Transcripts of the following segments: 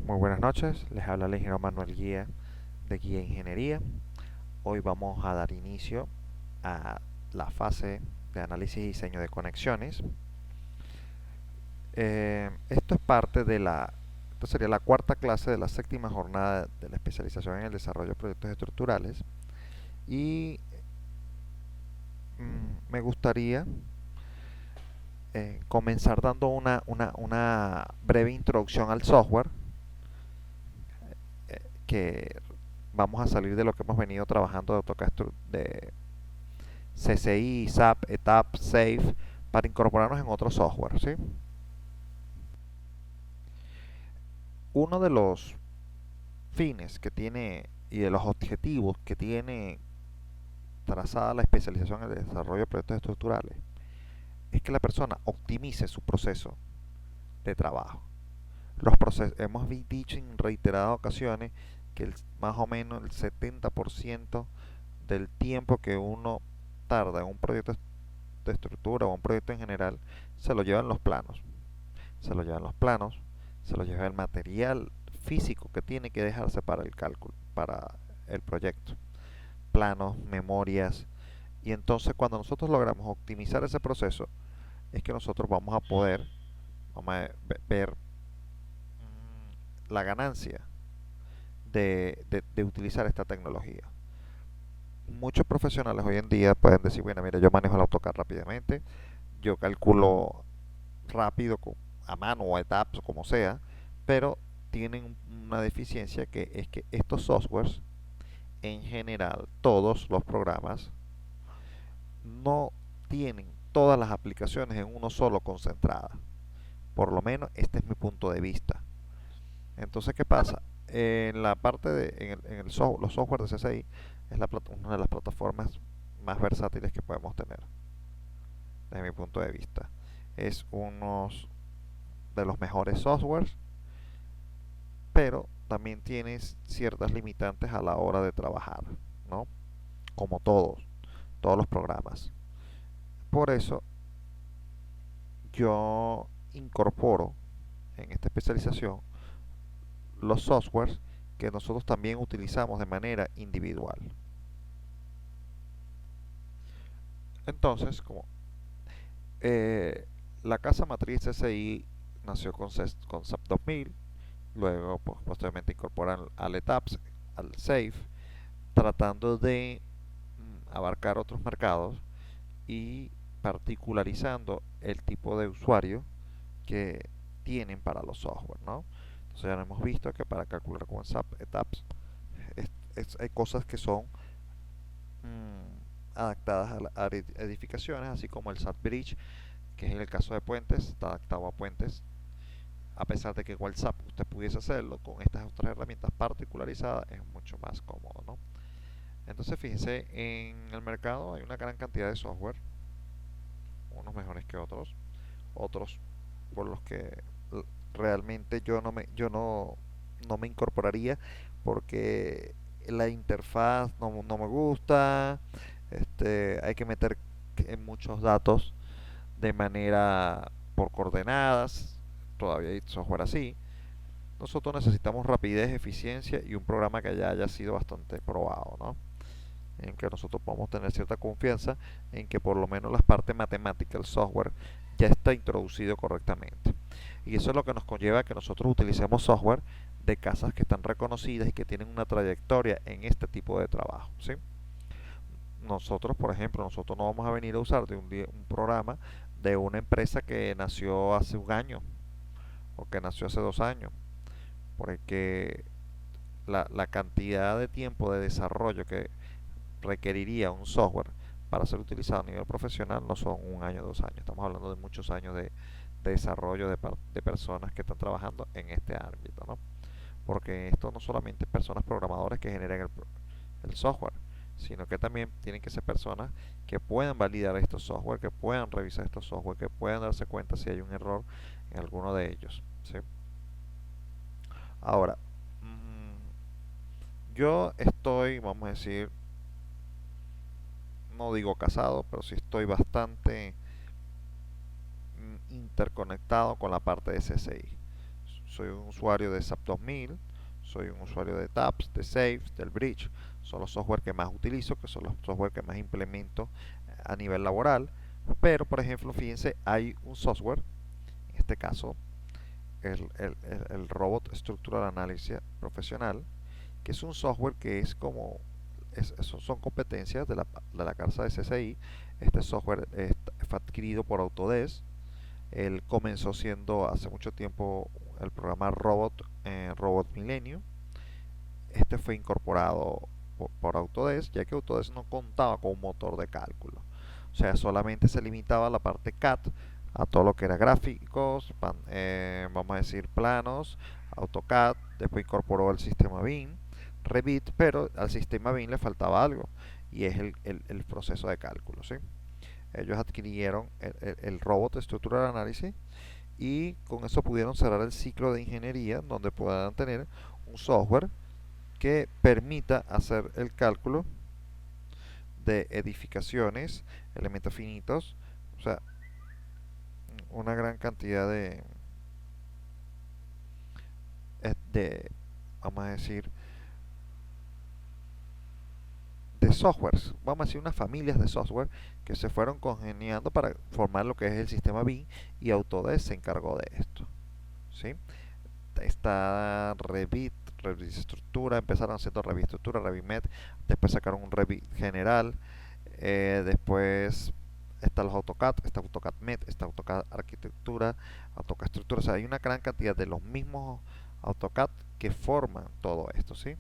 Muy buenas noches, les habla el ingeniero Manuel Guía de Guía Ingeniería. Hoy vamos a dar inicio a la fase de análisis y diseño de conexiones. Esto es parte de esto sería la cuarta clase de la séptima jornada de la especialización en el desarrollo de proyectos estructurales y me gustaría comenzar dando una breve introducción al software que vamos a salir de lo que hemos venido trabajando de AutoCAD de CCI, SAP, ETAP, SAFE, para incorporarnos en otro software, ¿sí? Uno de los fines que tiene y de los objetivos que tiene trazada la especialización en el desarrollo de proyectos estructurales es que la persona optimice su proceso de trabajo. Hemos dicho en reiteradas ocasiones que más o menos el 70% del tiempo que uno tarda en un proyecto de estructura o un proyecto en general se lo llevan los planos. Se lo llevan los planos, se lo lleva el material físico que tiene que dejarse para el cálculo, para el proyecto. Planos, memorias. Y entonces cuando nosotros logramos optimizar ese proceso, es que nosotros vamos a ver la ganancia de utilizar esta tecnología. Muchos profesionales hoy en día pueden decir, bueno, mira, yo manejo el AutoCAD rápidamente, yo calculo rápido a mano o a etapas o como sea, pero tienen una deficiencia que es que estos softwares, en general, todos los programas, no tienen todas las aplicaciones en uno solo concentradas. Por lo menos este es mi punto de vista. Entonces, ¿qué pasa? En la parte los software de CCI es una de las plataformas más versátiles que podemos tener, desde mi punto de vista. Es uno de los mejores softwares, pero también tienes ciertas limitantes a la hora de trabajar, ¿no? Como todos los programas. Por eso yo incorporo en esta especialización los softwares que nosotros también utilizamos de manera individual. Entonces, como eh, la casa matriz CCI nació con SAP 2000, luego pues, posteriormente incorporan al ETAPS, al SAFE, tratando de abarcar otros mercados y particularizando el tipo de usuario que tienen para los software, ¿no? Entonces ya hemos visto que para calcular con SAP ETAPS hay cosas que son adaptadas a edificaciones, así como el SAP Bridge, que es en el caso de puentes, está adaptado a puentes. A pesar de que WhatsApp usted pudiese hacerlo con estas otras herramientas particularizadas, es mucho más cómodo, ¿no? Entonces fíjense, en el mercado hay una gran cantidad de software, unos mejores que otros, otros por los que realmente no me incorporaría porque la interfaz no me gusta, hay que meter en muchos datos de manera por coordenadas, todavía hay software así. Nosotros necesitamos rapidez, eficiencia y un programa que ya haya sido bastante probado, ¿no? En que nosotros podamos tener cierta confianza en que por lo menos las partes matemáticas, el software, ya está introducido correctamente. Y eso es lo que nos conlleva a que nosotros utilicemos software de casas que están reconocidas y que tienen una trayectoria en este tipo de trabajo, ¿sí? Nosotros, por ejemplo, nosotros no vamos a venir a usar un programa de una empresa que nació hace un año o que nació hace 2 años, porque la cantidad de tiempo de desarrollo que requeriría un software para ser utilizado a nivel profesional no son un año o 2 años, estamos hablando de muchos años de desarrollo de personas que están trabajando en este ámbito, ¿no? Porque esto no solamente es personas programadores que generen el software, sino que también tienen que ser personas que puedan validar estos software, que puedan revisar estos software, que puedan darse cuenta si hay un error en alguno de ellos, ¿sí? Ahora, yo estoy, vamos a decir, no digo casado, pero sí estoy bastante interconectado con la parte de CCI. soy un usuario de SAP 2000, soy un usuario de TAPS, de Saves, del Bridge. Son los software que más utilizo, que son los software que más implemento a nivel laboral. Pero, por ejemplo, fíjense, hay un software, en este caso, el Robot Structural Analysis Profesional, que es un software que es como, son competencias de la casa de CCI. Este software fue adquirido por Autodesk. Él comenzó siendo hace mucho tiempo el programa Robot Millennium. Este fue incorporado por Autodesk, ya que Autodesk no contaba con un motor de cálculo. O sea, solamente se limitaba a la parte CAD, a todo lo que era gráficos, vamos a decir planos, AutoCAD. Después incorporó el sistema BIM, Revit, pero al sistema BIM le faltaba algo, y es el proceso de cálculo, ¿sí? Ellos adquirieron el Robot Structural Analysis, y con eso pudieron cerrar el ciclo de ingeniería, donde puedan tener un software que permita hacer el cálculo de edificaciones, elementos finitos, o sea, una gran cantidad de vamos a decir, de softwares, vamos a decir unas familias de software que se fueron congeniando para formar lo que es el sistema BIM, y Autodesk se encargó de esto, ¿sí? Está Revit Estructura, empezaron haciendo Revit Estructura, Revit, después sacaron un Revit General, después está los AutoCAD, está AutoCAD Met, está AutoCAD Arquitectura, AutoCAD Estructura. O sea, hay una gran cantidad de los mismos AutoCAD que forman todo esto, ¿sí?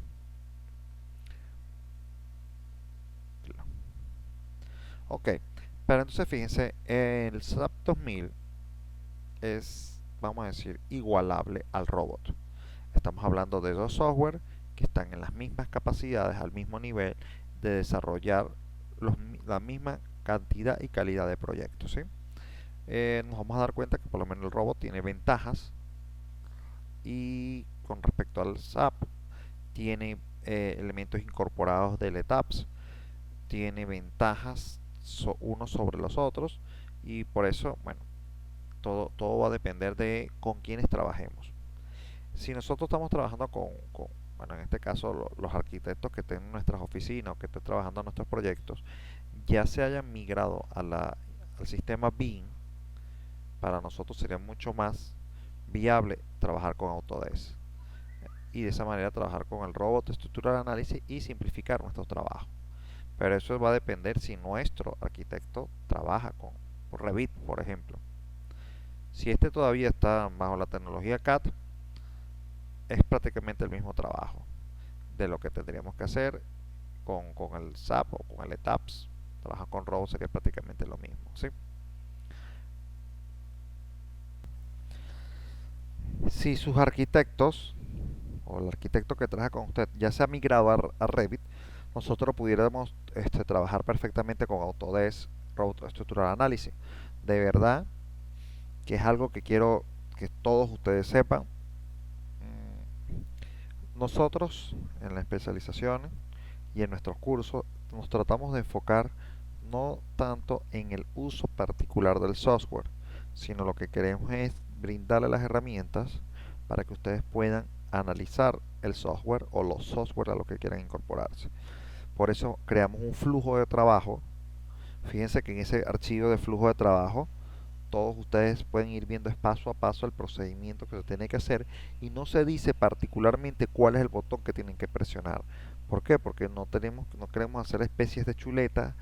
Ok, pero entonces fíjense, el SAP 2000 es, vamos a decir, igualable al robot. Estamos hablando de dos software que están en las mismas capacidades, al mismo nivel de desarrollar la misma cantidad y calidad de proyectos, ¿sí? Nos vamos a dar cuenta que por lo menos el robot tiene ventajas, y con respecto al SAP tiene elementos incorporados del ETAPS, tiene ventajas unos sobre los otros, y por eso, bueno, todo va a depender de con quiénes trabajemos. Si nosotros estamos trabajando bueno, en este caso los arquitectos que estén en nuestras oficinas o que estén trabajando en nuestros proyectos, ya se hayan migrado al sistema BIM, para nosotros sería mucho más viable trabajar con Autodesk, y de esa manera trabajar con el robot estructural análisis y simplificar nuestro trabajo. Pero eso va a depender si nuestro arquitecto trabaja con Revit, por ejemplo. Si este todavía está bajo la tecnología CAD, es prácticamente el mismo trabajo de lo que tendríamos que hacer con el SAP o con el ETAPS. Trabajar con robots sería prácticamente lo mismo, ¿sí? Si sus arquitectos o el arquitecto que trabaja con usted ya se ha migrado a Revit, nosotros pudiéramos trabajar perfectamente con Autodesk Robot Structural Analysis. De verdad que es algo que quiero que todos ustedes sepan. Nosotros en las especializaciones y en nuestros cursos nos tratamos de enfocar no tanto en el uso particular del software, sino lo que queremos es brindarle las herramientas para que ustedes puedan analizar el software o los software a los que quieran incorporarse. Por eso creamos un flujo de trabajo. Fíjense que en ese archivo de flujo de trabajo todos ustedes pueden ir viendo paso a paso el procedimiento que se tiene que hacer, y no se dice particularmente cuál es el botón que tienen que presionar. ¿Por qué? Porque no queremos hacer especies de chuletas,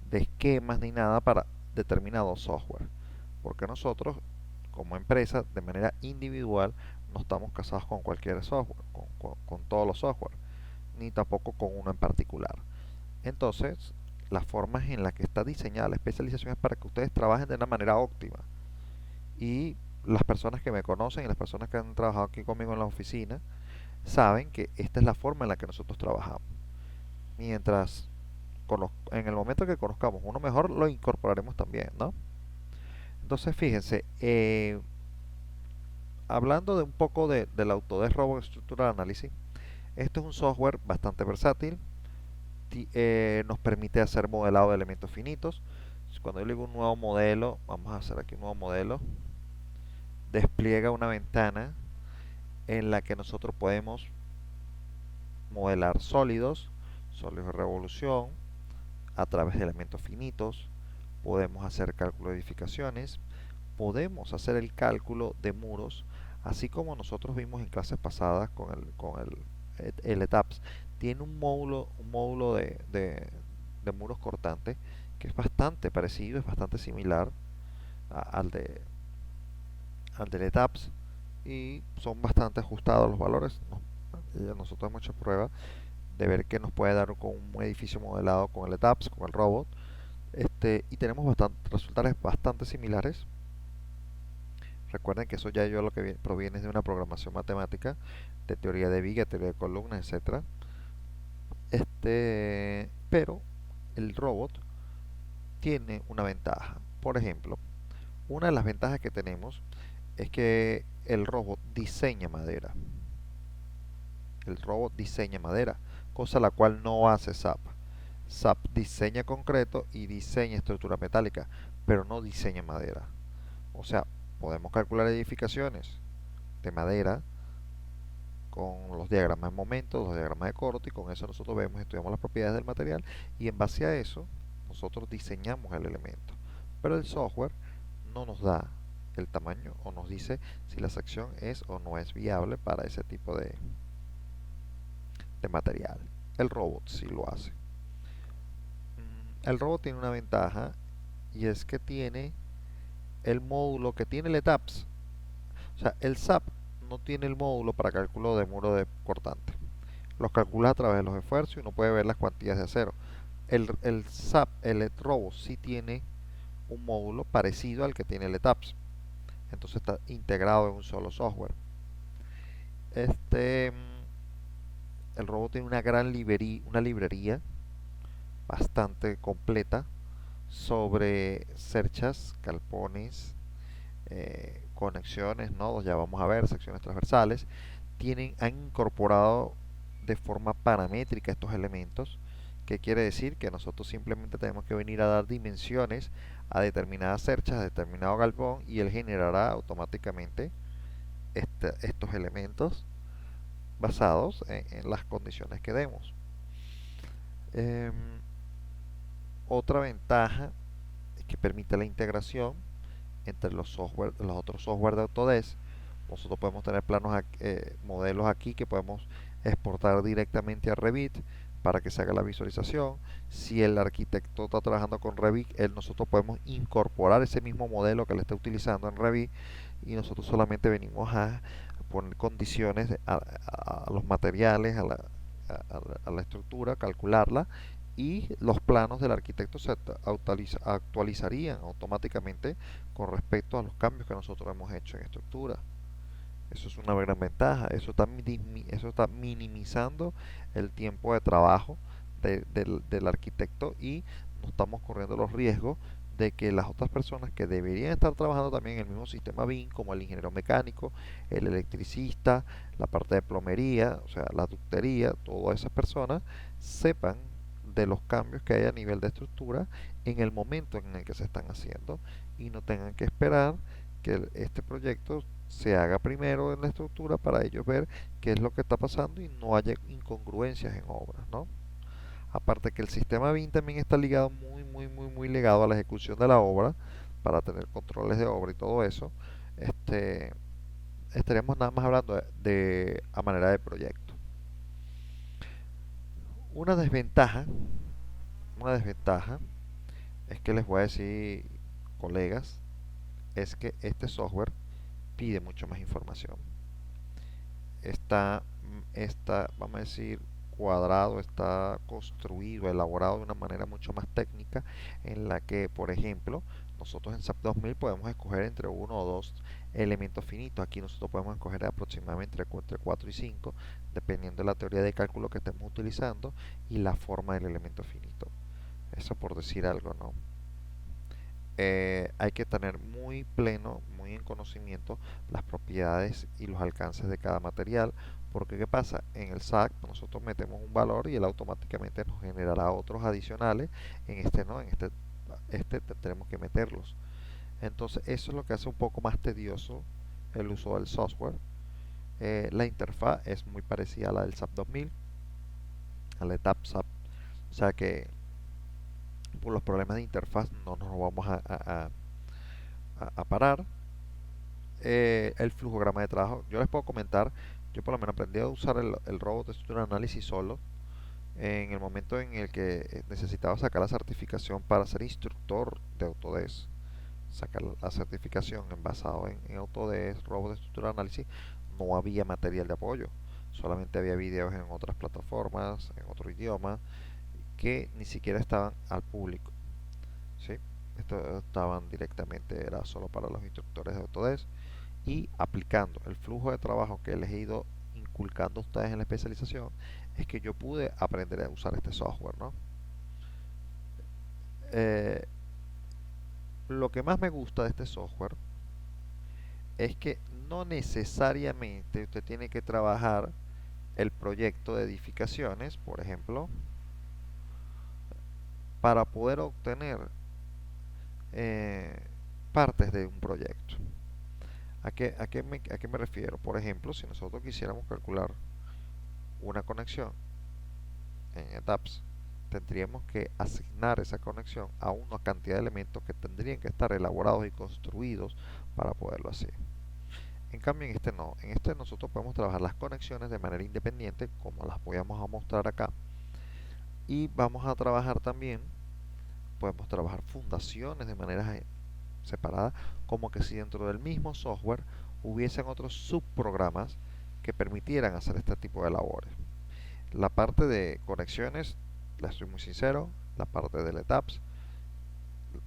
de esquemas ni nada para determinado software. Porque nosotros, como empresa, de manera individual, no estamos casados con cualquier software, con todos los software, ni tampoco con uno en particular. Entonces, las formas en las que está diseñada la especialización es para que ustedes trabajen de una manera óptima. Y las personas que me conocen y las personas que han trabajado aquí conmigo en la oficina saben que esta es la forma en la que nosotros trabajamos. Mientras, en el momento que conozcamos uno mejor, lo incorporaremos también, ¿no? Entonces, fíjense, hablando de un poco del Autodesk Robot Structural Analysis, esto es un software bastante versátil. Nos permite hacer modelado de elementos finitos. Cuando yo digo un nuevo modelo, vamos a hacer aquí un nuevo modelo, despliega una ventana en la que nosotros podemos modelar sólidos, sólidos de revolución, a través de elementos finitos, podemos hacer cálculo de edificaciones, podemos hacer el cálculo de muros, así como nosotros vimos en clases pasadas el ETAPS. Tiene un módulo de muros cortantes que es bastante parecido, es bastante similar al al del ETAPS y son bastante ajustados los valores. Nosotros hemos hecho pruebas de ver que nos puede dar con un edificio modelado con el ETAPS, con el robot, y tenemos resultados bastante similares. Recuerden que eso ya yo lo que proviene de una programación matemática, de teoría de viga, teoría de columnas, etcétera. Pero el robot tiene una ventaja. Por ejemplo, una de las ventajas que tenemos es que el robot diseña madera. El robot diseña madera, cosa la cual no hace SAP. SAP diseña concreto y diseña estructura metálica, pero no diseña madera. O sea, podemos calcular edificaciones de madera con los diagramas de momento, los diagramas de corte, y con eso nosotros vemos, estudiamos las propiedades del material y en base a eso nosotros diseñamos el elemento. Pero el software no nos da el tamaño o nos dice si la sección es o no es viable para ese tipo de material. El robot sí lo hace. El robot tiene una ventaja y es que tiene el módulo que tiene el ETAPS. O sea, el SAP no tiene el módulo para cálculo de muro de cortante. Los calcula a través de los esfuerzos y uno puede ver las cuantías de acero. El SAP, el robot sí tiene un módulo parecido al que tiene el ETAPS. Entonces está integrado en un solo software. El robot tiene una librería bastante completa sobre cerchas, galpones, conexiones, nodos, ya vamos a ver, secciones transversales. Han incorporado de forma paramétrica estos elementos, que quiere decir que nosotros simplemente tenemos que venir a dar dimensiones a determinadas cerchas, a determinado galpón, y él generará automáticamente estos elementos basados en las condiciones que demos. Em, Otra ventaja es que permite la integración entre los otros software de Autodesk. Nosotros podemos tener modelos aquí que podemos exportar directamente a Revit para que se haga la visualización. Si el arquitecto está trabajando con Revit, nosotros podemos incorporar ese mismo modelo que él está utilizando en Revit y nosotros solamente venimos a poner condiciones a los materiales, a la estructura, calcularla, y los planos del arquitecto se actualizarían automáticamente con respecto a los cambios que nosotros hemos hecho en estructura. Eso es una gran ventaja. Eso está minimizando el tiempo de trabajo del arquitecto y no estamos corriendo los riesgos de que las otras personas que deberían estar trabajando también en el mismo sistema BIM, como el ingeniero mecánico, el electricista, la parte de plomería, o sea, la ductería, todas esas personas sepan de los cambios que hay a nivel de estructura en el momento en el que se están haciendo y no tengan que esperar que este proyecto se haga primero en la estructura para ellos ver qué es lo que está pasando y no haya incongruencias en obras, ¿no? Aparte que el sistema BIM también está ligado muy ligado a la ejecución de la obra para tener controles de obra y todo eso. Este, Estaríamos nada más hablando a manera de proyecto. Una desventaja, una desventaja es que les voy a decir, colegas, es que este software pide mucho más información. Vamos a decir, cuadrado, está construido, elaborado de una manera mucho más técnica, en la que, por ejemplo, nosotros en SAP 2000 podemos escoger entre uno o dos elementos finitos. Aquí nosotros podemos escoger aproximadamente entre 4 y 5, dependiendo de la teoría de cálculo que estemos utilizando y la forma del elemento finito. Eso por decir algo, ¿no? Hay que tener muy en conocimiento las propiedades y los alcances de cada material, porque ¿qué pasa? En el SAC nosotros metemos un valor y él automáticamente nos generará otros adicionales. En este no, tenemos que meterlos. Entonces eso es lo que hace un poco más tedioso el uso del software. La interfaz es muy parecida a la del SAP 2000, a la etapa SAP, o sea que por los problemas de interfaz no nos vamos a parar. El flujograma de trabajo, yo les puedo comentar, yo por lo menos aprendí a usar el robot de Structural Analysis solo en el momento en el que necesitaba sacar la certificación para ser instructor de Autodesk. Sacar la certificación basado en Autodesk, Robot de Estructural Análisis, no había material de apoyo. Solamente había videos en otras plataformas, en otro idioma, que ni siquiera estaban al público. ¿Sí? Esto estaban directamente, era solo para los instructores de Autodesk. Y aplicando el flujo de trabajo que les he ido inculcando a ustedes en la especialización, es que yo pude aprender a usar este software, ¿no? Eh, lo que más me gusta de este software es que no necesariamente usted tiene que trabajar el proyecto de edificaciones, por ejemplo, para poder obtener eh, partes de un proyecto. ¿A qué me refiero? Por ejemplo, si nosotros quisiéramos calcular una conexión en etapas, tendríamos que asignar esa conexión a una cantidad de elementos que tendrían que estar elaborados y construidos para poderlo hacer. En cambio, en este no. En este nosotros podemos trabajar las conexiones de manera independiente, como las podemos mostrar acá. Y vamos a trabajar también, podemos trabajar fundaciones de manera separada, como que si dentro del mismo software hubiesen otros subprogramas que permitieran hacer este tipo de labores. La parte de conexiones, la soy muy sincero, la parte de etapas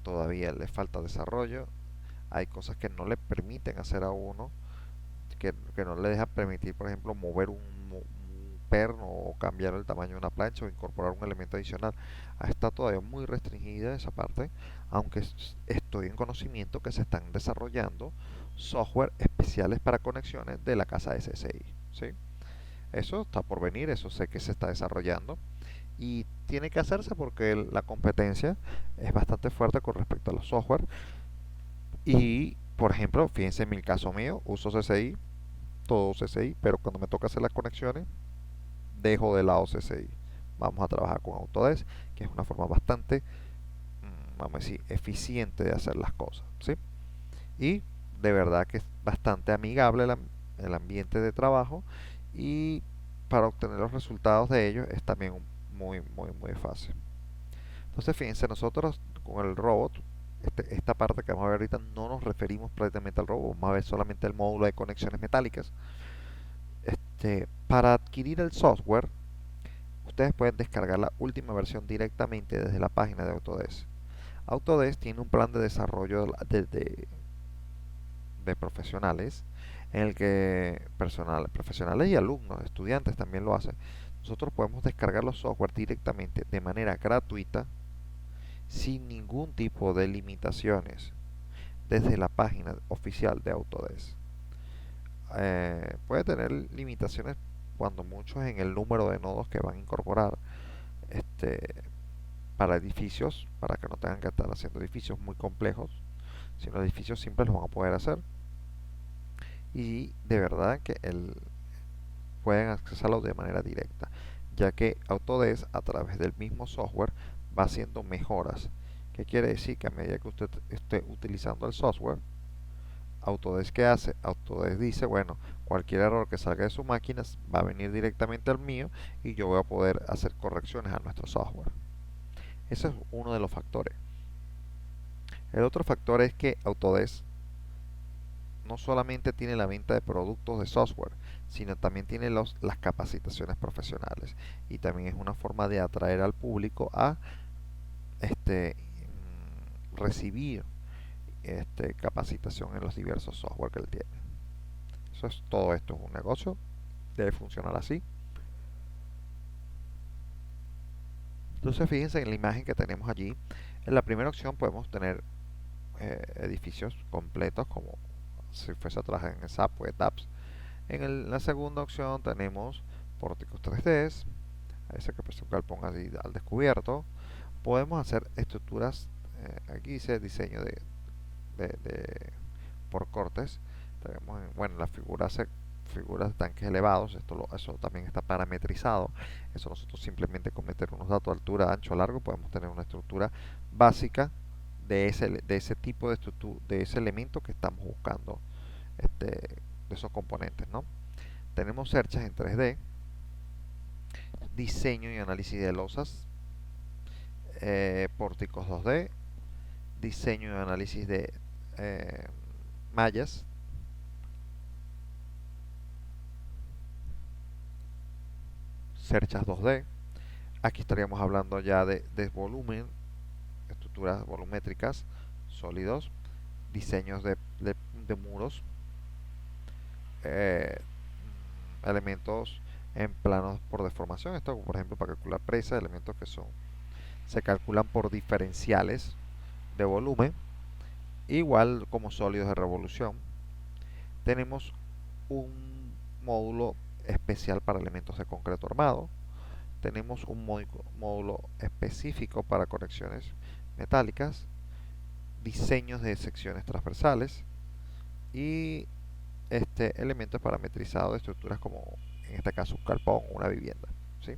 todavía le falta desarrollo. Hay cosas que no le permiten hacer a uno, que no le deja permitir, por ejemplo, mover un perno o cambiar el tamaño de una plancha o incorporar un elemento adicional. Está todavía muy restringida esa parte, aunque estoy en conocimiento que se están desarrollando software especiales para conexiones de la casa SSI. ¿Sí? Eso está por venir, eso sé que se está desarrollando y tiene que hacerse porque la competencia es bastante fuerte con respecto a los software. Y, por ejemplo, fíjense en mi caso mío, uso CCI, todo CCI, pero cuando me toca hacer las conexiones, dejo de lado CCI. Vamos a trabajar con Autodesk, que es una forma bastante, vamos a decir, eficiente de hacer las cosas, ¿sí? Y de verdad que es bastante amigable el ambiente de trabajo y para obtener los resultados de ellos es también muy, muy, muy fácil. Entonces, fíjense, nosotros con el robot, esta parte que vamos a ver ahorita, no nos referimos prácticamente al robot, vamos a ver solamente el módulo de conexiones metálicas. Para adquirir el software, ustedes pueden descargar la última versión directamente desde la página de Autodesk. Autodesk tiene un plan de desarrollo de profesionales en el que profesionales y alumnos, estudiantes también lo hacen. Nosotros podemos descargar los software directamente de manera gratuita sin ningún tipo de limitaciones desde la página oficial de Autodesk. Puede tener limitaciones cuando mucho en el número de nodos que van a incorporar este, para edificios, para que no tengan que estar haciendo edificios muy complejos, sino edificios simples los van a poder hacer. Y de verdad que pueden accesarlo de manera directa, ya que Autodesk a través del mismo software va haciendo mejoras. ¿Qué quiere decir? Que a medida que usted esté utilizando el software, Autodesk, ¿qué hace? Autodesk dice, bueno, cualquier error que salga de su máquina va a venir directamente al mío y yo voy a poder hacer correcciones a nuestro software. Ese es uno de los factores. El otro factor es que Autodesk no solamente tiene la venta de productos de software, sino también tiene las capacitaciones profesionales. Y también es una forma de atraer al público a recibir capacitación en los diversos software que él tiene. Todo esto es un negocio, debe funcionar así. Entonces fíjense en la imagen que tenemos allí. En la primera opción podemos tener edificios completos como si fuese a trabajar en SAP o ETAPS. En la segunda opción tenemos pórticos 3D, ese que es un galpón así al descubierto. Podemos hacer estructuras, aquí dice diseño de por cortes. Tenemos, bueno, la figura figuras de tanques elevados. Eso también está parametrizado. Eso nosotros simplemente con meter unos datos de altura, ancho, largo, podemos tener una estructura básica de ese tipo de estructura, de ese elemento que estamos buscando, de esos componentes, ¿no? Tenemos cerchas en 3D, diseño y análisis de losas, pórticos 2D, diseño y análisis de eh, mallas, cerchas 2D. Aquí estaríamos hablando ya de volumen, estructuras volumétricas, sólidos, diseños de muros, eh, elementos en planos por deformación. Esto, por ejemplo, para calcular presa, elementos que se calculan por diferenciales de volumen, igual como sólidos de revolución. Tenemos un módulo especial para elementos de concreto armado. Tenemos un módulo específico para conexiones metálicas, diseños de secciones transversales y elementos parametrizados de estructuras como en este caso un galpón o una vivienda, ¿sí?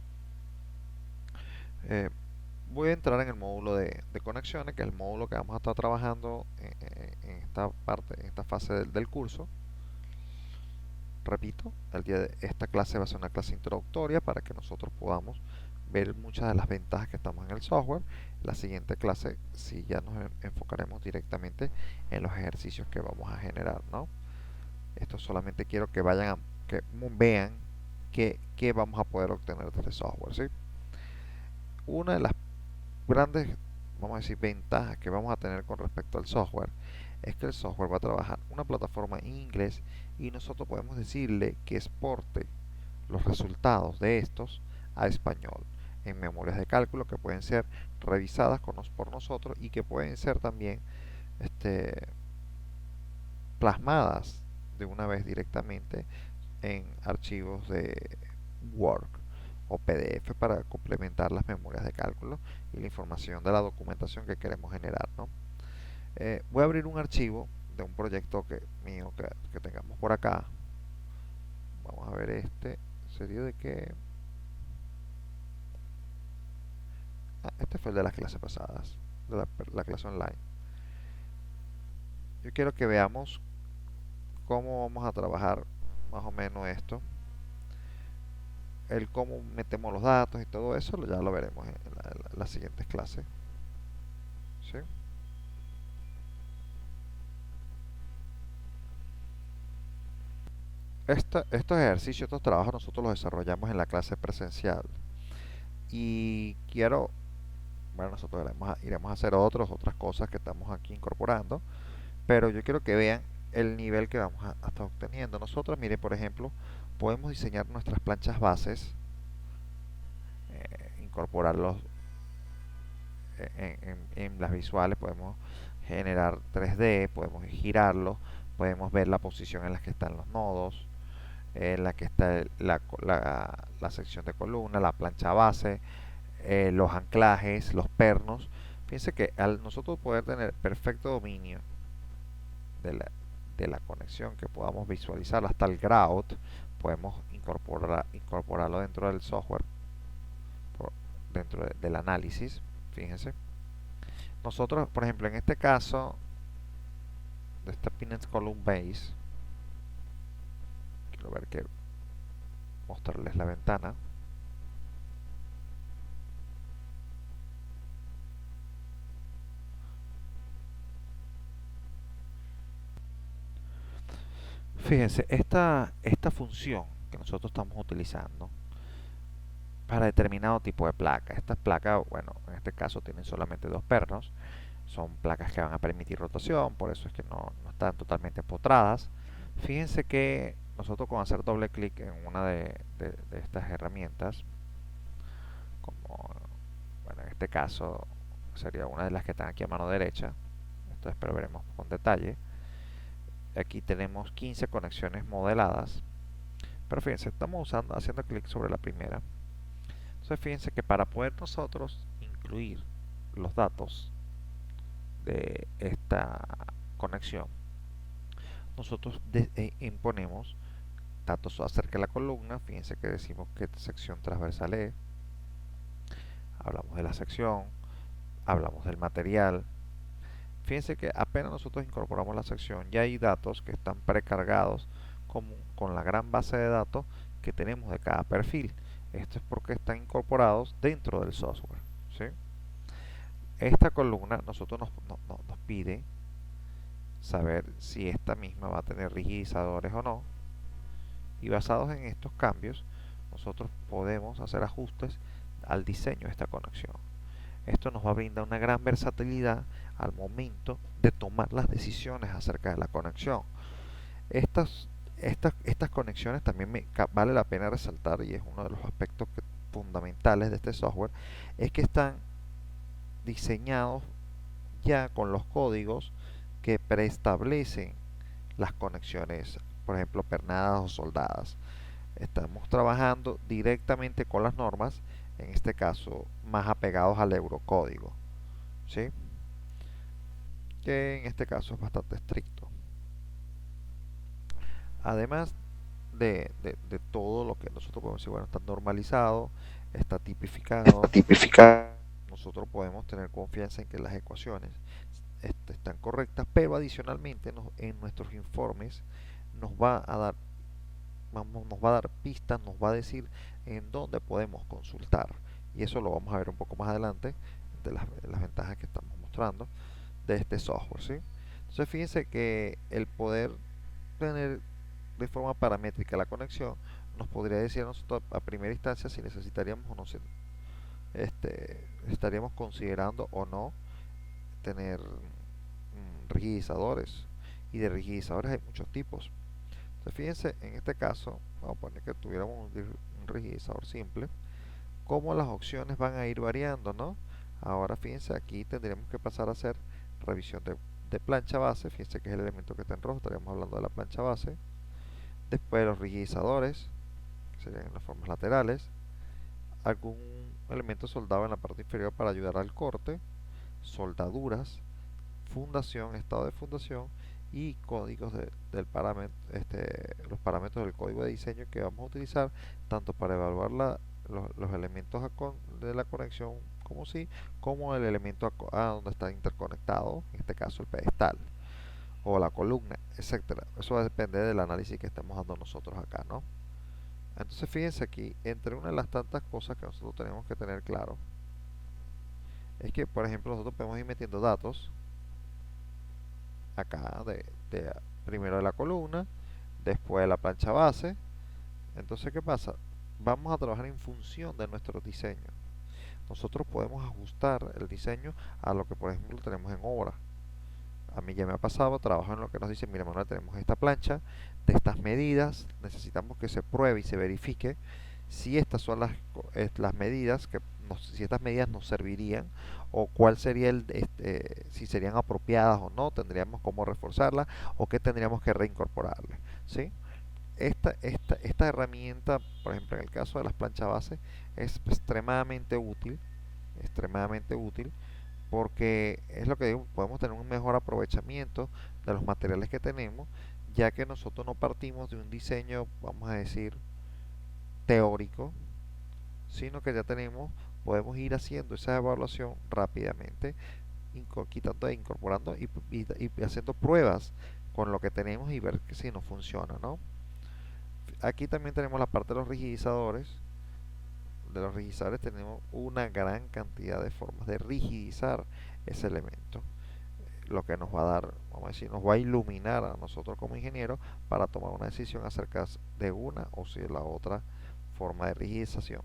Eh, Voy a entrar en el módulo de conexiones, que es el módulo que vamos a estar trabajando en esta parte, en esta fase del curso. Repito, esta clase va a ser una clase introductoria para que nosotros podamos ver muchas de las ventajas que estamos en el software. La siguiente clase sí ya nos enfocaremos directamente en los ejercicios que vamos a generar, ¿no? Esto solamente quiero que que vean qué vamos a poder obtener de este software, ¿sí? Una de las grandes, vamos a decir, ventajas que vamos a tener con respecto al software es que el software va a trabajar una plataforma en inglés y nosotros podemos decirle que exporte los resultados de estos a español en memorias de cálculo que pueden ser revisadas por nosotros y que pueden ser también este, plasmadas de una vez directamente en archivos de Word o PDF para complementar las memorias de cálculo y la información de la documentación que queremos generar, ¿no? Voy a abrir un archivo de un proyecto mío que tengamos por acá. Vamos a ver sería de que este fue el de las clases pasadas, de la clase online. Yo quiero que veamos cómo vamos a trabajar más o menos esto, el cómo metemos los datos y todo eso ya lo veremos en las siguientes clases, ¿sí? Estos ejercicios, estos trabajos nosotros los desarrollamos en la clase presencial y bueno, nosotros iremos a hacer otras cosas que estamos aquí incorporando, pero yo quiero que vean el nivel que vamos a estar obteniendo. Nosotros, miren, por ejemplo, podemos diseñar nuestras planchas bases, incorporarlos en las visuales, podemos generar 3D, podemos girarlos, podemos ver la posición en la que están los nodos, en la que está la sección de columna, la plancha base, los anclajes, los pernos. Fíjense que al nosotros poder tener perfecto dominio de de la conexión, que podamos visualizar hasta el grout, podemos incorporarlo dentro del software, dentro del análisis. Fíjense, nosotros, por ejemplo, en este caso de esta Pinnet Column Base, quiero ver que mostrarles la ventana. Fíjense, esta función que nosotros estamos utilizando para determinado tipo de placa. Estas placas, bueno, en este caso tienen solamente dos pernos. Son placas que van a permitir rotación, por eso es que no están totalmente empotradas. Fíjense que nosotros con hacer doble clic en una de estas herramientas, como bueno, en este caso sería una de las que están aquí a mano derecha, esto espero veremos con detalle. Aquí tenemos 15 conexiones modeladas, pero fíjense, estamos haciendo clic sobre la primera. Entonces fíjense que para poder nosotros incluir los datos de esta conexión, nosotros imponemos datos acerca de la columna. Fíjense que decimos que sección transversal es, hablamos de la sección, hablamos del material. Fíjense que apenas nosotros incorporamos la sección, ya hay datos que están precargados con la gran base de datos que tenemos de cada perfil. Esto es porque están incorporados dentro del software, ¿sí? Esta columna nosotros nos pide saber si esta misma va a tener rigidizadores o no, y basados en estos cambios nosotros podemos hacer ajustes al diseño de esta conexión. Esto nos va a brindar una gran versatilidad al momento de tomar las decisiones acerca de la conexión. Estas conexiones también vale la pena resaltar, y es uno de los aspectos fundamentales de este software, es que están diseñados ya con los códigos que preestablecen las conexiones, por ejemplo, pernadas o soldadas. Estamos trabajando directamente con las normas, en este caso más apegados al eurocódigo, ¿sí? Que en este caso es bastante estricto. Además de todo lo que nosotros podemos decir, bueno, está normalizado, está tipificado, nosotros podemos tener confianza en que las ecuaciones están correctas, pero adicionalmente en nuestros informes nos va a dar nos va a dar pistas, nos va a decir en dónde podemos consultar, y eso lo vamos a ver un poco más adelante de las ventajas que estamos mostrando de este software, ¿sí? Entonces fíjense que el poder tener de forma paramétrica la conexión nos podría decir a nosotros a primera instancia si necesitaríamos o no, estaríamos considerando o no tener rigidizadores, y de rigidizadores hay muchos tipos. Entonces fíjense, en este caso vamos a poner que tuviéramos un rigidizador simple, cómo las opciones van a ir variando, ¿no? Ahora fíjense, aquí tendríamos que pasar a hacer revisión de plancha base. Fíjense que es el elemento que está en rojo, estaríamos hablando de la plancha base. Después los rigidizadores, que serían en las formas laterales, algún elemento soldado en la parte inferior para ayudar al corte, soldaduras, fundación, estado de fundación, y códigos del parámetro, los parámetros del código de diseño que vamos a utilizar tanto para evaluar los elementos de la conexión como el elemento donde está interconectado, en este caso el pedestal o la columna, etcétera. Eso va a depender del análisis que estemos dando nosotros acá, ¿no? Entonces fíjense aquí, entre una de las tantas cosas que nosotros tenemos que tener claro es que, por ejemplo, nosotros podemos ir metiendo datos acá primero de la columna, después de la plancha base. Entonces, ¿qué pasa? Vamos a trabajar en función de nuestro diseño. Nosotros podemos ajustar el diseño a lo que, por ejemplo, tenemos en obra. A mí ya me ha pasado, trabajo en lo que nos dice, mira Manuel, tenemos esta plancha de estas medidas, necesitamos que se pruebe y se verifique si estas son las medidas si estas medidas nos servirían, o cuál sería si serían apropiadas o no, tendríamos cómo reforzarlas o qué tendríamos que reincorporarle, ¿sí? Esta herramienta, por ejemplo en el caso de las planchas base, es extremadamente útil, porque es lo que digo, podemos tener un mejor aprovechamiento de los materiales que tenemos, ya que nosotros no partimos de un diseño, vamos a decir, teórico, sino que ya podemos ir haciendo esa evaluación rápidamente, quitando e incorporando y haciendo pruebas con lo que tenemos y ver si nos funciona, ¿no? Aquí también tenemos la parte de los rigidizadores. De los rigidizadores tenemos una gran cantidad de formas de rigidizar ese elemento, lo que nos va a dar, vamos a decir, nos va a iluminar a nosotros como ingenieros para tomar una decisión acerca de una o si de la otra forma de rigidización.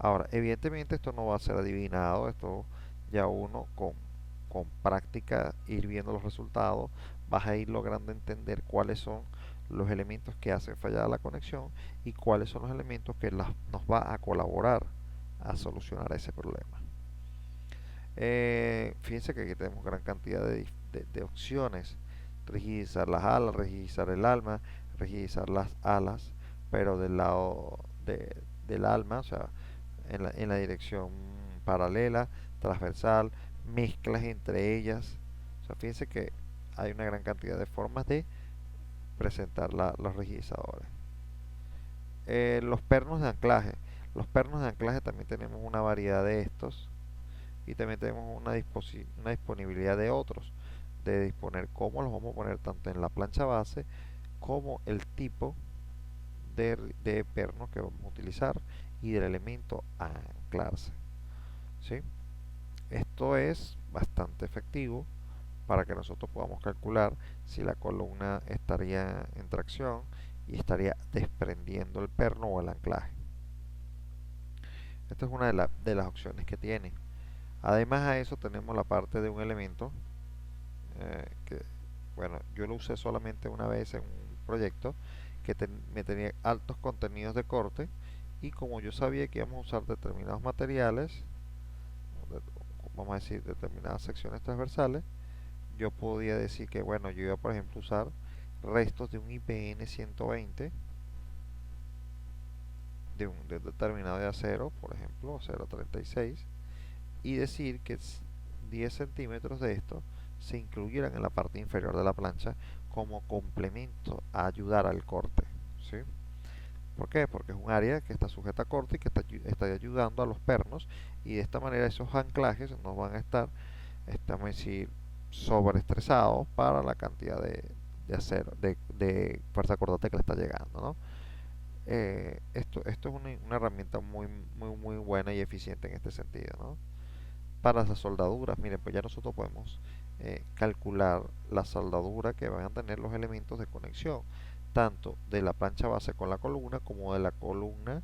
Ahora, evidentemente esto no va a ser adivinado, esto ya uno con práctica, ir viendo los resultados, vas a ir logrando entender cuáles son los elementos que hacen fallar la conexión y cuáles son los elementos que nos va a colaborar a solucionar ese problema. Fíjense que aquí tenemos gran cantidad de opciones: rigidizar las alas, rigidizar el alma, rigidizar las alas, pero del lado del alma, o sea, en la dirección paralela, transversal, mezclas entre ellas. O sea, fíjense que hay una gran cantidad de formas de presentar los rigidizadores. Los pernos de anclaje. Los pernos de anclaje también tenemos una variedad de estos y también tenemos una disponibilidad de otros, de disponer cómo los vamos a poner tanto en la plancha base como el tipo de perno que vamos a utilizar y del elemento a anclarse. ¿Sí? Esto es bastante efectivo para que nosotros podamos calcular si la columna estaría en tracción y estaría desprendiendo el perno o el anclaje. Esta es una de las opciones que tiene. Además a eso tenemos la parte de un elemento que, bueno, yo lo usé solamente una vez en un proyecto que me tenía altos contenidos de corte, y como yo sabía que íbamos a usar determinados materiales, vamos a decir determinadas secciones transversales, yo podía decir que, bueno, yo iba por ejemplo a usar restos de un IPN 120 de determinado de acero, por ejemplo 0.36, y decir que 10 centímetros de esto se incluyeran en la parte inferior de la plancha como complemento a ayudar al corte. ¿Sí? ¿Por qué? Porque es un área que está sujeta a corte y que está ayudando a los pernos, y de esta manera esos anclajes no van a estar, estamos a decir, sobreestresados para la cantidad de acero, de fuerza cortante que le está llegando, ¿no? Esto es una herramienta muy buena y eficiente en este sentido, ¿no? Para las soldaduras, miren, pues ya nosotros podemos calcular la soldadura que van a tener los elementos de conexión, tanto de la plancha base con la columna como de la columna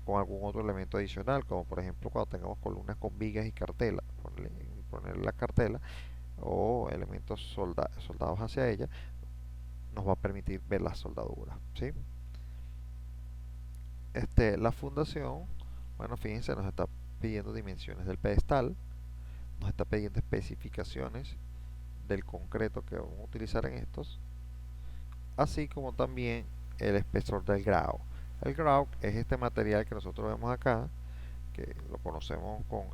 con algún otro elemento adicional, como por ejemplo cuando tengamos columnas con vigas y cartela, ponerle la cartela o elementos soldados hacia ella, nos va a permitir ver las soldaduras. ¿Sí? La fundación, bueno, fíjense, nos está pidiendo dimensiones del pedestal, nos está pidiendo especificaciones del concreto que vamos a utilizar en estos, así como también el espesor del grout. El grout es este material que nosotros vemos acá, que lo conocemos con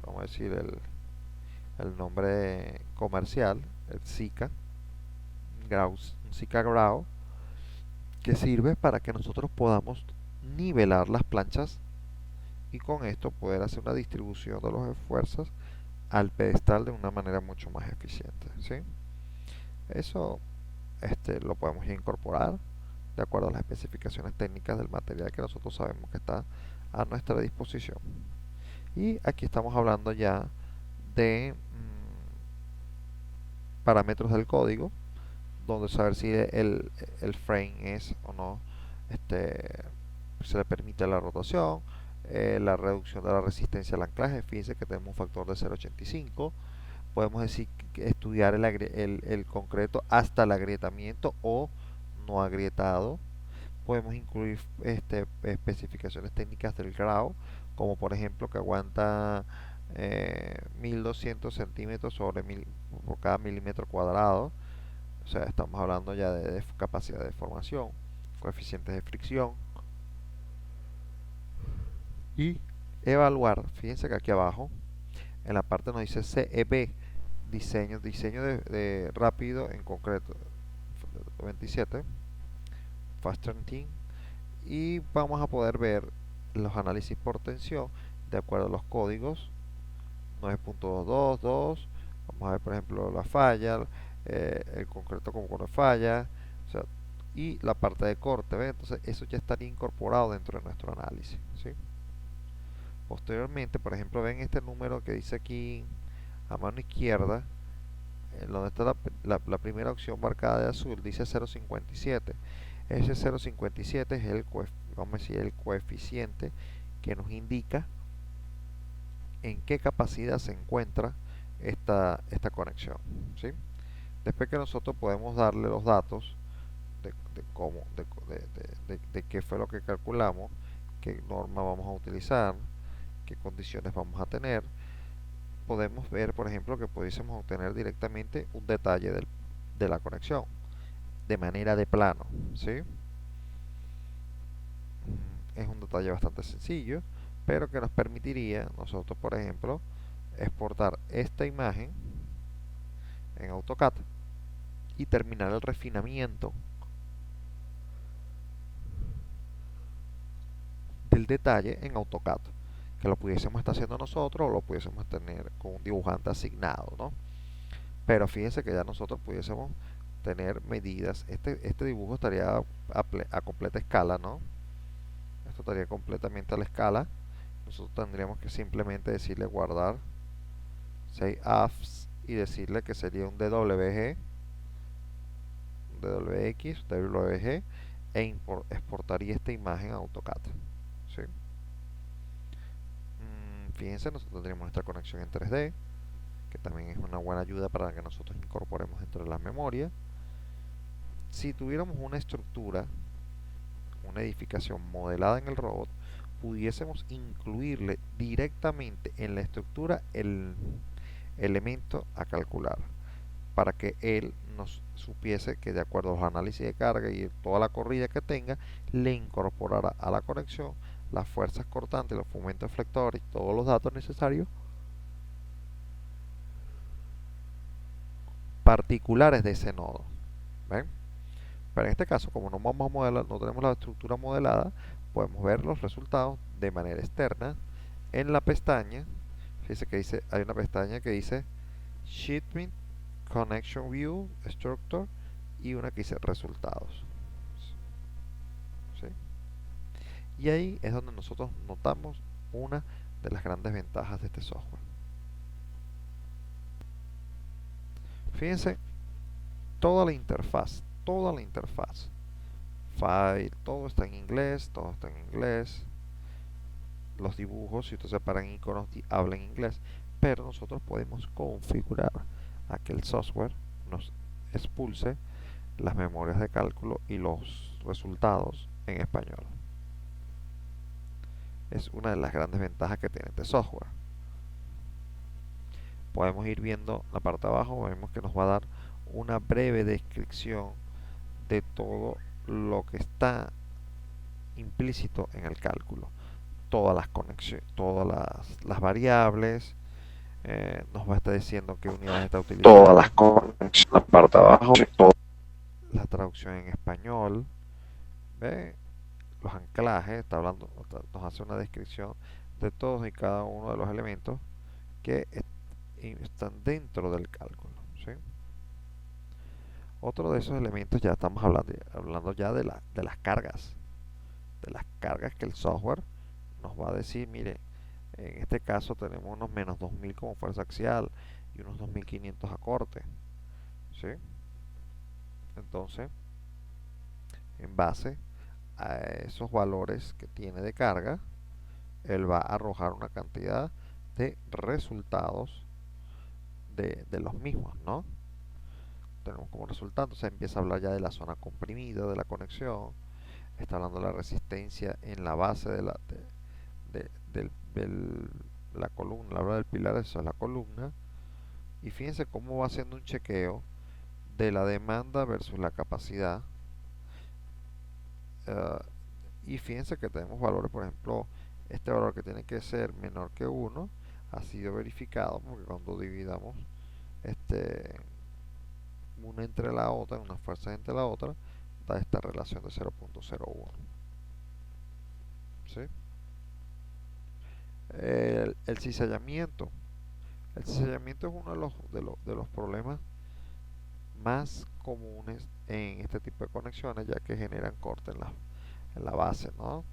vamos a decir, el nombre comercial, el Zika grout, un Zika grout, que sirve para que nosotros podamos nivelar las planchas y con esto poder hacer una distribución de los esfuerzos al pedestal de una manera mucho más eficiente. ¿Sí? Eso lo podemos ya incorporar de acuerdo a las especificaciones técnicas del material que nosotros sabemos que está a nuestra disposición. Y aquí estamos hablando ya de parámetros del código, donde saber si el frame es o no, se le permite la rotación, la reducción de la resistencia al anclaje. Fíjense que tenemos un factor de 0.85. Podemos decir estudiar el concreto hasta el agrietamiento o no agrietado. Podemos incluir especificaciones técnicas del grout, como por ejemplo que aguanta 1200 centímetros por cada milímetro cuadrado. O sea, estamos hablando ya de capacidad de deformación, coeficientes de fricción, y evaluar. Fíjense que aquí abajo en la parte nos dice CEB, diseño de rápido en concreto 27, Fast Team, y vamos a poder ver los análisis por tensión de acuerdo a los códigos 9.222. Vamos a ver por ejemplo la falla, el concreto como cuando falla, o sea, y la parte de corte, ¿ve? Entonces eso ya estaría incorporado dentro de nuestro análisis. ¿Sí? Posteriormente, por ejemplo, ven este número que dice aquí a mano izquierda, donde está la primera opción marcada de azul, dice 0.57. Ese 0.57 es vamos a decir, el coeficiente que nos indica en qué capacidad se encuentra esta conexión. ¿Sí? Después que nosotros podemos darle los datos de qué fue lo que calculamos, qué norma vamos a utilizar, qué condiciones vamos a tener, podemos ver, por ejemplo, que pudiésemos obtener directamente un detalle de la conexión de manera de plano. ¿Sí? Es un detalle bastante sencillo, pero que nos permitiría nosotros, por ejemplo, exportar esta imagen en AutoCAD y terminar el refinamiento detalle en AutoCAD, que lo pudiésemos estar haciendo nosotros o lo pudiésemos tener con un dibujante asignado, ¿no? Pero fíjense que ya nosotros pudiésemos tener medidas. Este dibujo estaría a completa escala, ¿no? Esto estaría completamente a la escala. Nosotros tendríamos que simplemente decirle guardar save as y decirle que sería un DWG, un DWX, WG, e exportaría esta imagen a AutoCAD, ¿sí? Fíjense, nosotros tendríamos esta conexión en 3D, que también es una buena ayuda para que nosotros incorporemos dentro de la memoria. Si tuviéramos una estructura, una edificación modelada en el robot, pudiésemos incluirle directamente en la estructura el elemento a calcular, para que él nos supiese que de acuerdo a los análisis de carga y toda la corrida que tenga, le incorporará a la conexión las fuerzas cortantes, los momentos flectores y todos los datos necesarios particulares de ese nodo. ¿Ven? Pero en este caso, como no vamos a modelar, no tenemos la estructura modelada, podemos ver los resultados de manera externa en la pestaña. Fíjense que dice, hay una pestaña que dice Sheetmeat, Connection View, Structure, y una que dice Resultados. ¿Sí? Y ahí es donde nosotros notamos una de las grandes ventajas de este software. Fíjense, toda la interfaz, file, todo está en inglés, los dibujos, si ustedes separan iconos, hablan inglés, pero nosotros podemos configurar a que el software nos expulse las memorias de cálculo y los resultados en español. Es una de las grandes ventajas que tiene este software. Podemos ir viendo la parte de abajo, vemos que nos va a dar una breve descripción de todo lo que está implícito en el cálculo. Todas las conexiones, todas las variables, nos va a estar diciendo qué unidades está utilizando. Todas las conexiones, la parte de abajo, la traducción en español, ¿ve? Los anclajes, está hablando, nos hace una descripción de todos y cada uno de los elementos que están dentro del cálculo, ¿sí? Otro de esos elementos, ya estamos hablando ya de las cargas, que el software nos va a decir, mire, en este caso tenemos unos menos 2000 como fuerza axial y unos 2500 a corte, ¿sí? Entonces, en base a esos valores que tiene de carga, él va a arrojar una cantidad de resultados de los mismos, ¿no? Tenemos como resultado, se empieza a hablar ya de la zona comprimida de la conexión, está hablando de la resistencia en la base de la columna, la hora del pilar, eso es la columna, y fíjense cómo va haciendo un chequeo de la demanda versus la capacidad. Y fíjense que tenemos valores, por ejemplo, este valor que tiene que ser menor que 1 ha sido verificado porque cuando dividamos una entre la otra, una fuerza entre la otra, da esta relación de 0.01. ¿Sí? El cizallamiento. El cizallamiento es uno de los problemas más comunes en este tipo de conexiones, ya que generan corte en la base, ¿no?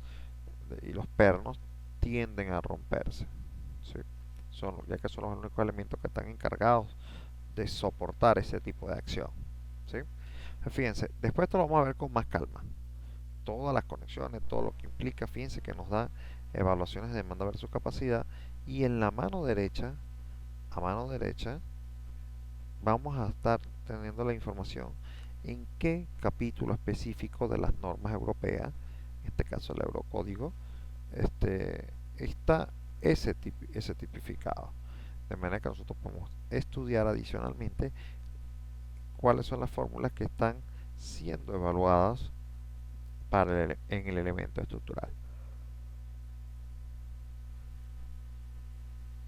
Y los pernos tienden a romperse, ¿sí? Ya que son los únicos elementos que están encargados de soportar ese tipo de acción, ¿sí? Fíjense, después esto lo vamos a ver con más calma. Todas las conexiones, todo lo que implica, fíjense que nos da evaluaciones de demanda versus capacidad, y en la mano derecha, vamos a estar teniendo la información en qué capítulo específico de las normas europeas, en este caso el Eurocódigo, está ese tipificado. De manera que nosotros podemos estudiar adicionalmente cuáles son las fórmulas que están siendo evaluadas en el elemento estructural.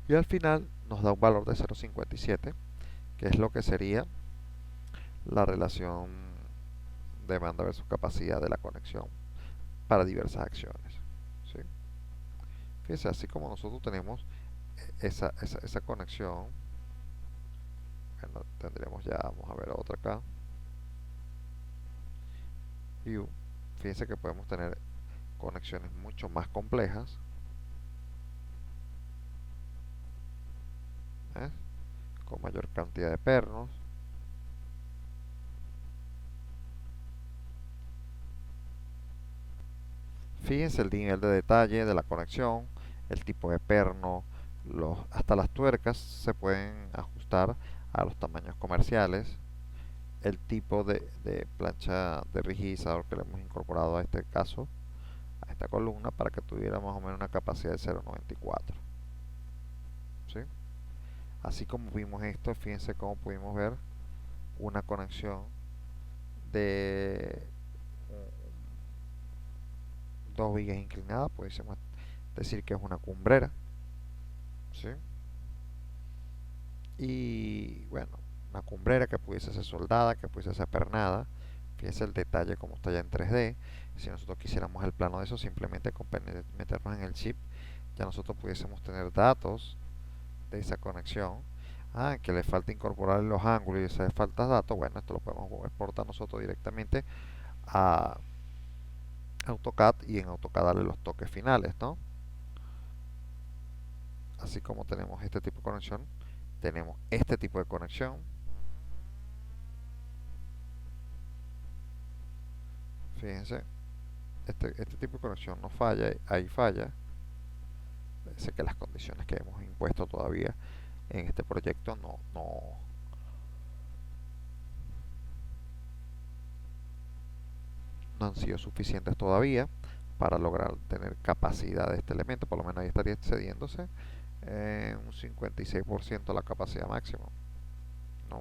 Y al final nos da un valor de 0.57, que es lo que sería la relación demanda versus capacidad de la conexión para diversas acciones, ¿sí? Fíjense, así como nosotros tenemos esa conexión, bueno, tendremos ya, vamos a ver otra acá, view. Fíjense que podemos tener conexiones mucho más complejas, ¿eh? Con mayor cantidad de pernos. Fíjense el nivel de detalle de la conexión, el tipo de perno, hasta las tuercas se pueden ajustar a los tamaños comerciales, el tipo de plancha de rigidizador que le hemos incorporado a este caso, a esta columna, para que tuviera más o menos una capacidad de 0,94. ¿Sí? Así como vimos esto, fíjense cómo pudimos ver una conexión de dos vigas inclinadas, pudiésemos decir que es una cumbrera, ¿sí? Y bueno, una cumbrera que pudiese ser soldada, que pudiese ser pernada. Fíjense el detalle como está ya en 3D. Si nosotros quisiéramos el plano de eso, simplemente con meternos en el chip, ya nosotros pudiésemos tener datos de esa conexión. Que le falta incorporar los ángulos y hace falta datos, bueno, esto lo podemos exportar nosotros directamente a AutoCAD, y en AutoCAD darle los toques finales, ¿no? Así como tenemos este tipo de conexión, tenemos este tipo de conexión. Fíjense, este tipo de conexión no falla, ahí falla. Sé que las condiciones que hemos impuesto todavía en este proyecto no han sido suficientes todavía para lograr tener capacidad de este elemento. Por lo menos ahí estaría excediéndose un 56% la capacidad máxima, ¿no?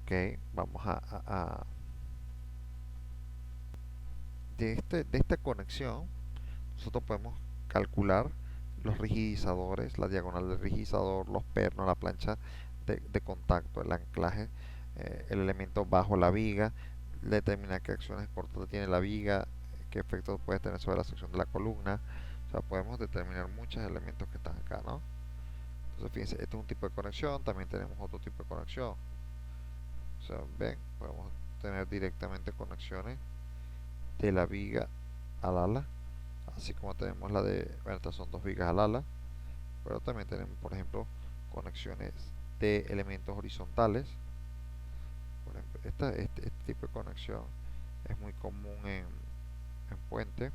Ok, vamos de esta conexión nosotros podemos calcular los rigidizadores, la diagonal del rigidizador, los pernos, la plancha de contacto, el anclaje, el elemento bajo la viga, determinar qué acciones cortas tiene la viga, qué efectos puede tener sobre la sección de la columna. O sea, podemos determinar muchos elementos que están acá, ¿no? Entonces, fíjense, este es un tipo de conexión, también tenemos otro tipo de conexión. O sea, ven, podemos tener directamente conexiones de la viga al ala, así como tenemos la de, bueno, estas son dos vigas al ala, pero también tenemos, por ejemplo, conexiones de elementos horizontales. Por ejemplo, este tipo de conexión es muy común en puente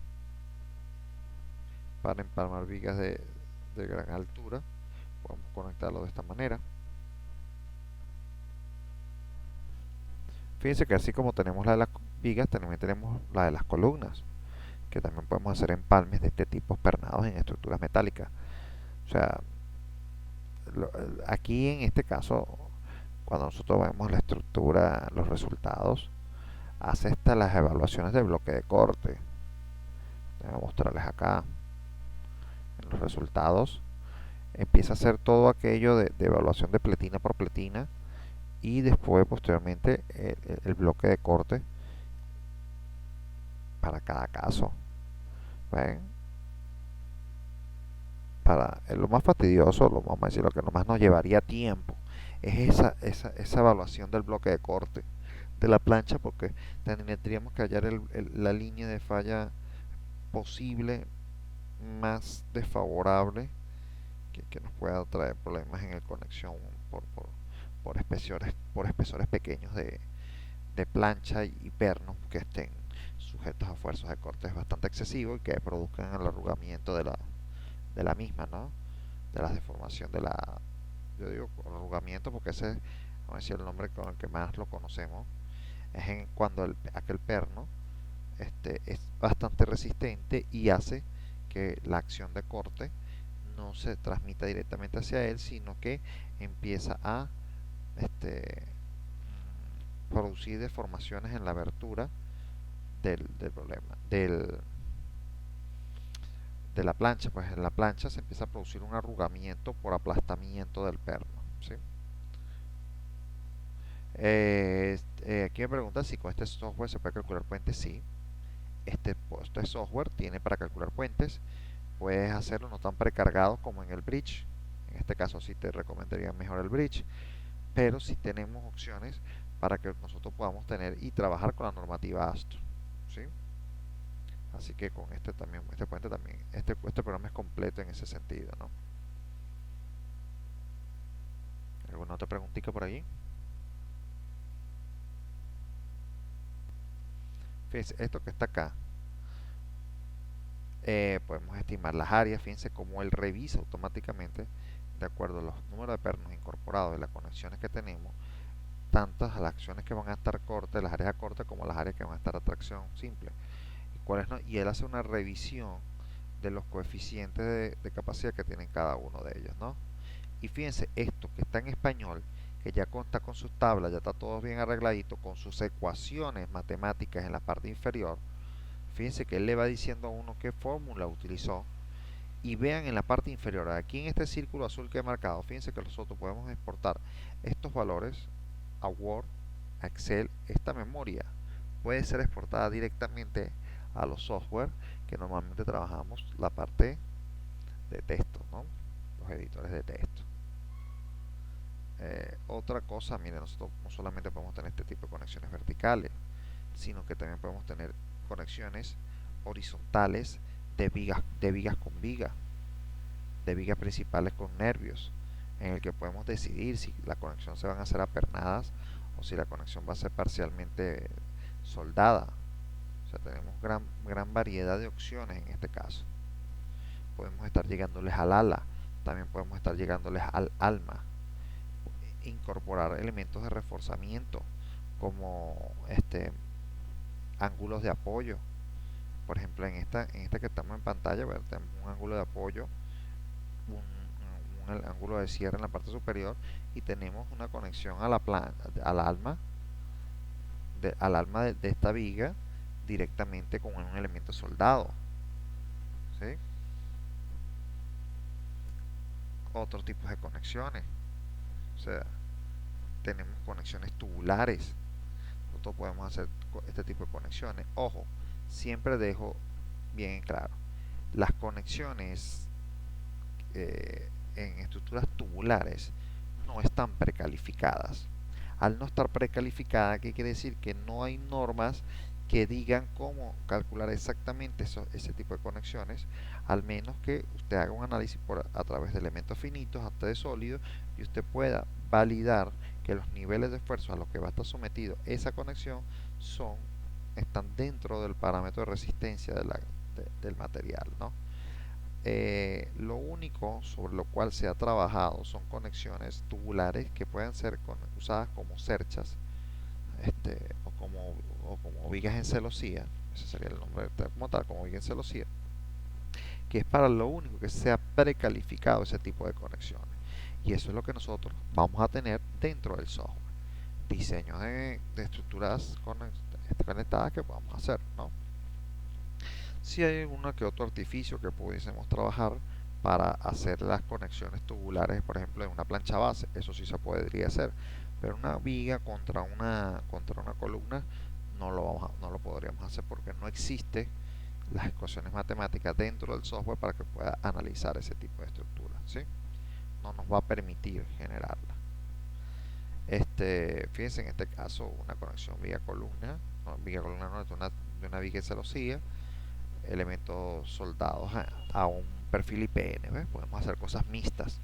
para empalmar vigas de gran altura. Podemos conectarlo de esta manera. Fíjense que así como tenemos la de las vigas, también tenemos la de las columnas, que también podemos hacer empalmes de este tipo pernados en estructuras metálicas. O sea, aquí en este caso, cuando nosotros vemos la estructura, los resultados, hace hasta las evaluaciones de bloque de corte. Voy a mostrarles acá en los resultados. Empieza a hacer todo aquello de evaluación de pletina por pletina, y después posteriormente el bloque de corte para cada caso. ¿Ven? Lo más fastidioso, lo vamos a decir, lo que nomás nos llevaría tiempo, es esa evaluación del bloque de corte de la plancha, porque tendríamos que hallar la línea de falla posible más desfavorable que nos pueda traer problemas en el conexión por, por, por espesores pequeños de plancha y pernos que estén sujetos a fuerzas de corte bastante excesivos y que produzcan el arrugamiento de la misma, ¿no? De la deformación de la, yo digo arrugamiento porque ese es, vamos a decir, el nombre con el que más lo conocemos, es cuando aquel perno es bastante resistente y hace que la acción de corte no se transmita directamente hacia él, sino que empieza a este, producir deformaciones en la abertura del problema, de la plancha. Pues en la plancha se empieza a producir un arrugamiento por aplastamiento del perno, ¿sí? Aquí me preguntan si con este software se puede calcular puentes. Sí, este software tiene para calcular puentes. Puedes hacerlo no tan precargado como en el bridge. En este caso sí te recomendaría mejor el bridge, pero sí tenemos opciones para que nosotros podamos tener y trabajar con la normativa ASTO, ¿sí? Así que con este también, este puente también, este programa es completo en ese sentido, ¿no? ¿Alguna otra preguntita por ahí? Fíjense, esto que está acá, podemos estimar las áreas. Fíjense cómo él revisa automáticamente, de acuerdo a los números de pernos incorporados y las conexiones que tenemos, tantas las acciones que van a estar cortas, las áreas a corte, como las áreas que van a estar a tracción simple. ¿Y cuáles no? Y él hace una revisión de los coeficientes de capacidad que tienen cada uno de ellos, ¿no? Y fíjense, esto que está en español, que ya cuenta con sus tablas, ya está todo bien arregladito, con sus ecuaciones matemáticas en la parte inferior. Fíjense que él le va diciendo a uno qué fórmula utilizó. Y vean en la parte inferior, aquí en este círculo azul que he marcado, fíjense que nosotros podemos exportar estos valores a Word, a Excel. Esta memoria puede ser exportada directamente a los software que normalmente trabajamos la parte de texto, ¿no? Los editores de texto. Otra cosa, miren, nosotros no solamente podemos tener este tipo de conexiones verticales, sino que también podemos tener conexiones horizontales de vigas con vigas, de vigas principales con nervios, en el que podemos decidir si la conexión se van a hacer apernadas o si la conexión va a ser parcialmente soldada. O sea, tenemos gran variedad de opciones en este caso. Podemos estar llegándoles al ala, también podemos estar llegándoles al alma, incorporar elementos de reforzamiento como ángulos de apoyo. Por ejemplo, en esta que estamos en pantalla, ¿verdad? Tenemos un ángulo de apoyo, un ángulo de cierre en la parte superior, y tenemos una conexión a al alma de esta viga directamente con un elemento soldado, ¿sí? Otro tipo de conexiones, o sea, tenemos conexiones tubulares. Nosotros podemos hacer este tipo de conexiones. Ojo, siempre dejo bien claro, las conexiones en estructuras tubulares no están precalificadas. Al no estar precalificada, ¿qué quiere decir? Que no hay normas que digan cómo calcular exactamente ese tipo de conexiones, al menos que usted haga un análisis a través de elementos finitos hasta de sólidos, y usted pueda validar que los niveles de esfuerzo a los que va a estar sometido esa conexión están dentro del parámetro de resistencia del material, ¿no? Lo único sobre lo cual se ha trabajado son conexiones tubulares que pueden ser usadas como cerchas, o como vigas en celosía. Ese sería el nombre como tal, como viga en celosía, que es para lo único que se ha precalificado ese tipo de conexiones. Y eso es lo que nosotros vamos a tener dentro del software. Diseños de estructuras conectadas que podamos hacer, ¿no? Si hay uno que otro artificio que pudiésemos trabajar para hacer las conexiones tubulares, por ejemplo, en una plancha base, eso sí se podría hacer, pero una viga contra una columna no lo podríamos hacer porque no existe las ecuaciones matemáticas dentro del software para que pueda analizar ese tipo de estructura, ¿sí? No nos va a permitir generarla. Fíjense en este caso una conexión viga columna no, de una viga celosía, elementos soldados a un perfil IPN, ¿ves? Podemos hacer cosas mixtas.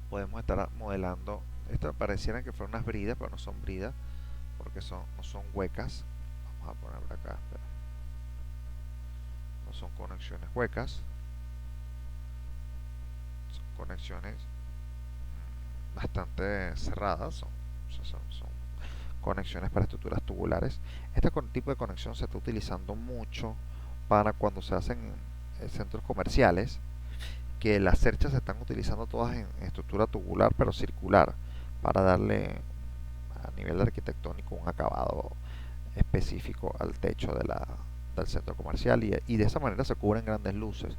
Podemos estar modelando, esto parecieran que fueran unas bridas, pero no son bridas porque no son huecas. Vamos a ponerla acá, espera. No son conexiones huecas, son conexiones bastante cerradas, son conexiones para estructuras tubulares. Este tipo de conexión se está utilizando mucho para cuando se hacen centros comerciales, que las cerchas se están utilizando todas en estructura tubular pero circular, para darle a nivel arquitectónico un acabado específico al techo del centro comercial, y de esa manera se cubren grandes luces,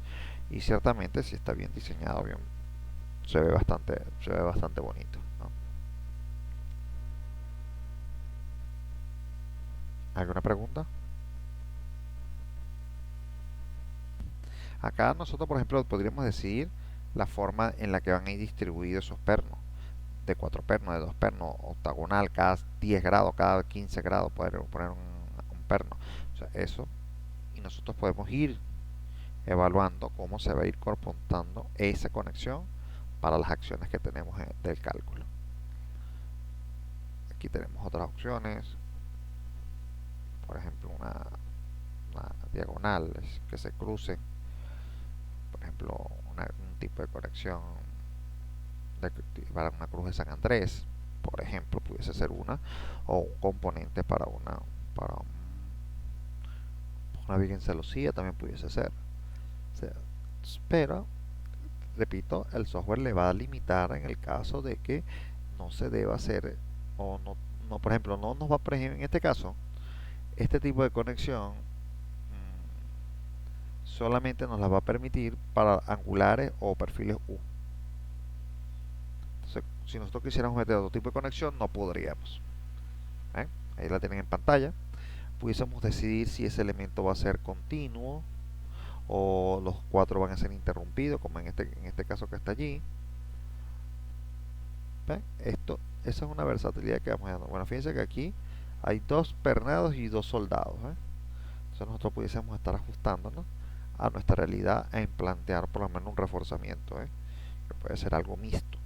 y ciertamente si está bien diseñado, bien, se ve bastante bonito, ¿no? ¿Alguna pregunta? Acá nosotros, por ejemplo, podríamos decidir la forma en la que van a ir distribuidos esos pernos. De 4 pernos, de 2 pernos, octagonal, cada 10 grados, cada 15 grados, poder poner un perno. O sea, eso. Y nosotros podemos ir evaluando cómo se va a ir computando esa conexión para las acciones que tenemos del cálculo. Aquí tenemos otras opciones. Por ejemplo, una diagonal que se cruce. Por ejemplo, un tipo de conexión para una cruz de San Andrés, por ejemplo, pudiese ser una, o un componente para una Virgen Celosía también pudiese ser. O sea, pero, repito, el software le va a limitar en el caso de que no se deba hacer, o no, por ejemplo, no nos va, por ejemplo, en este caso, este tipo de conexión solamente nos la va a permitir para angulares o perfiles U. Entonces, si nosotros quisiéramos meter otro tipo de conexión, no podríamos. ¿Eh? Ahí la tienen en pantalla. Pudiésemos decidir si ese elemento va a ser continuo o los 4 van a ser interrumpidos, como en este caso que está allí. ¿Ven? Esa es una versatilidad que vamos dando. Bueno, fíjense que aquí hay 2 pernados y 2 soldados. Entonces nosotros pudiésemos estar ajustándonos a nuestra realidad en plantear por lo menos un reforzamiento, que puede ser algo mixto.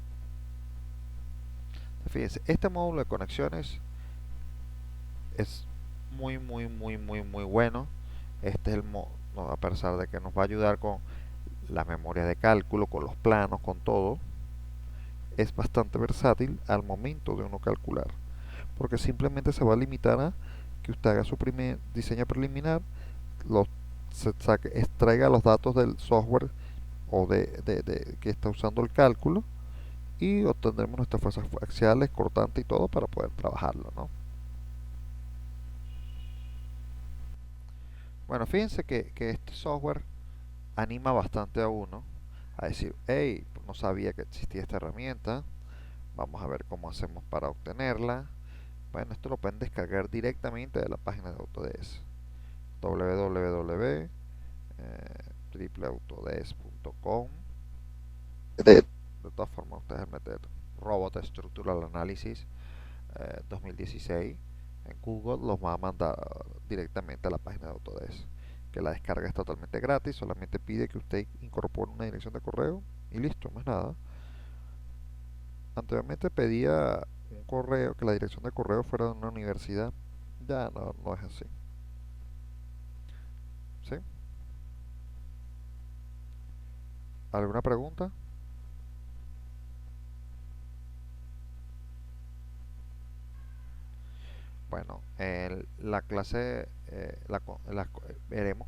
Fíjense, este módulo de conexiones es muy bueno. Este es el módulo, a pesar de que nos va a ayudar con la memoria de cálculo, con los planos, con todo, es bastante versátil al momento de uno calcular, porque simplemente se va a limitar a que usted haga su primer diseño preliminar, extraiga los datos del software o que está usando el cálculo, y obtendremos nuestras fuerzas axiales, cortantes y todo para poder trabajarlo, ¿no? Bueno, fíjense que este software anima bastante a uno a decir, hey, no sabía que existía esta herramienta, vamos a ver cómo hacemos para obtenerla. Bueno, esto lo pueden descargar directamente de la página de Autodesk, www.autodesk.com. De todas formas, ustedes meter Robot Structural Analysis 2016 en Google, los va a mandar directamente a la página de Autodesk, que la descarga es totalmente gratis, solamente pide que usted incorpore una dirección de correo y listo, más nada. Anteriormente pedía un correo, que la dirección de correo fuera de una universidad, ya no es así. ¿Sí? ¿Alguna pregunta? Bueno, la clase veremos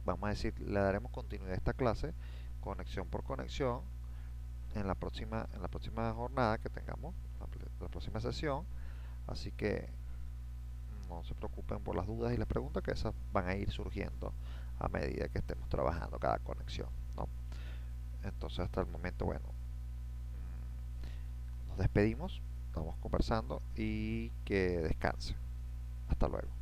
vamos a decir, le daremos continuidad a esta clase, conexión por conexión, en la próxima jornada que tengamos, la próxima sesión. Así que no se preocupen por las dudas y las preguntas, que esas van a ir surgiendo a medida que estemos trabajando cada conexión, ¿no? Entonces, hasta el momento, bueno, nos despedimos, estamos conversando y que descanse. Hasta luego.